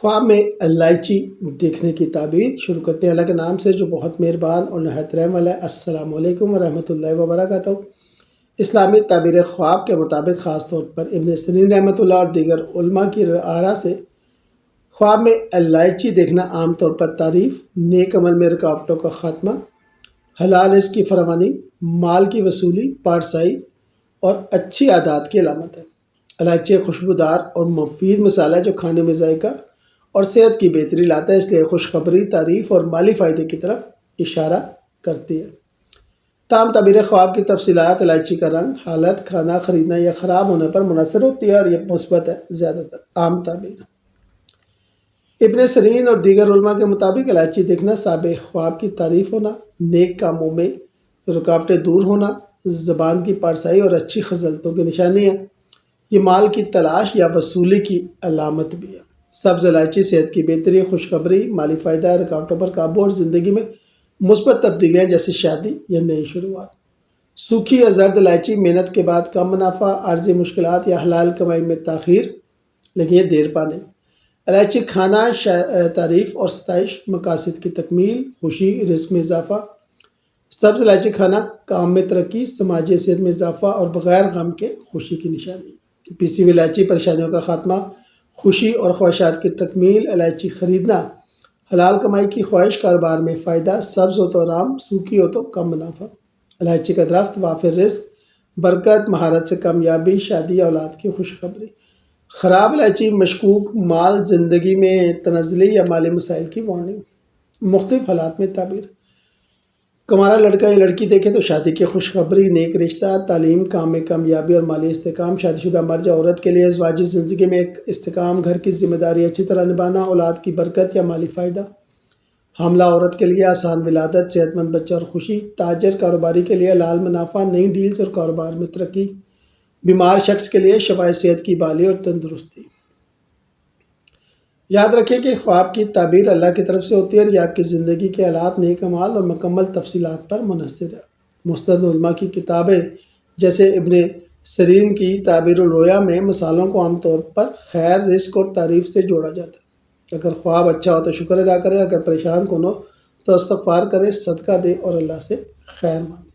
خواب میں الائچی دیکھنے کی تعبیر شروع کرتے ہیں۔ اللہ کے نام سے جو بہت مہربان اور نہایت رحم والا ہے۔ السلام علیکم ورحمۃ اللہ وبرکاتہ۔ اسلامی تعبیر خواب کے مطابق خاص طور پر ابن سیرین رحمۃ اللہ اور دیگر علماء کی آراء سے خواب میں الائچی دیکھنا عام طور پر تعریف، نیک عمل میں رکاوٹوں کا خاتمہ، حلال رزق کی فراوانی، مال کی وصولی، پارسائی اور اچھی عادات کی علامت ہے۔ الائچی خوشبودار اور مفید مسالہ ہے جو کھانے میں ذائقہ اور صحت کی بہتری لاتا ہے، اس لیے خوشخبری، تعریف اور مالی فائدے کی طرف اشارہ کرتی ہے۔ تاہم تعبیر خواب کی تفصیلات، الائچی کا رنگ، حالت، کھانا خریدنا یا خراب ہونے پر منحصر ہوتی ہے اور یہ مثبت ہے۔ زیادہ تر عام تعبیر ابن سیرین اور دیگر علماء کے مطابق الائچی دیکھنا صاحب خواب کی تعریف ہونا، نیک کاموں میں رکاوٹیں دور ہونا، زبان کی پارسائی اور اچھی خصلتوں کی نشانی ہے۔ یہ مال کی تلاش یا وصولی کی علامت بھی ہے۔ سبز الائچی صحت کی بہتری، خوشخبری، مالی فائدہ، رکاوٹوں پر قابو اور زندگی میں مثبت تبدیلیاں جیسے شادی یا نئی شروعات۔ سوکھی یا زرد الائچی محنت کے بعد کم منافع، عارضی مشکلات یا حلال کمائی میں تاخیر، لیکن یہ دیر پا نہیں۔ الائچی کھانا، تعریف اور ستائش، مقاصد کی تکمیل، خوشی، رزق میں اضافہ۔ سبز الائچی کھانا، کام میں ترقی، سماجی صحت میں اضافہ اور بغیر غم کے خوشی کی نشانی۔ پیسی ہوئی الائچی، پریشانیوں کا خاتمہ، خوشی اور خواہشات کی تکمیل۔ الائچی خریدنا، حلال کمائی کی خواہش، کاروبار میں فائدہ، سبز ہو تو آرام، سوکھی ہو تو کم منافع۔ الائچی کا درخت، وافر رزق، برکت، مہارت سے کامیابی، شادی یا اولاد کی خوشخبری۔ خراب الائچی، مشکوک مال، زندگی میں تنزلی یا مالی مسائل کی وارننگ۔ مختلف حالات میں تعبیر: کمارا لڑکا یا لڑکی دیکھے تو شادی کی خوشخبری، نیک رشتہ، تعلیم، کام میں کامیابی اور مالی استحکام۔ شادی شدہ مرد یا عورت کے لیے ازواجی زندگی میں ایک استحکام، گھر کی ذمہ داری اچھی طرح نبھانا، اولاد کی برکت یا مالی فائدہ۔ حاملہ عورت کے لیے آسان ولادت، صحت مند بچہ اور خوشی۔ تاجر، کاروباری کے لیے حلال منافع، نئی ڈیلز اور کاروبار میں ترقی۔ بیمار شخص کے لیے شفائے صحت کی بحالی اور تندرستی۔ یاد رکھیں کہ خواب کی تعبیر اللہ کی طرف سے ہوتی ہے اور یہ آپ کی زندگی کے حالات، نیک اعمال اور مکمل تفصیلات پر منحصر ہے۔ مستند علماء کی کتابیں جیسے ابن سیرین کی تعبیر الرؤیا میں مثالوں کو عام طور پر خیر، رزق اور تعریف سے جوڑا جاتا ہے۔ اگر خواب اچھا ہو تو شکر ادا کریں، اگر پریشان کن ہو تو استغفار کریں، صدقہ دیں اور اللہ سے خیر مانگیں۔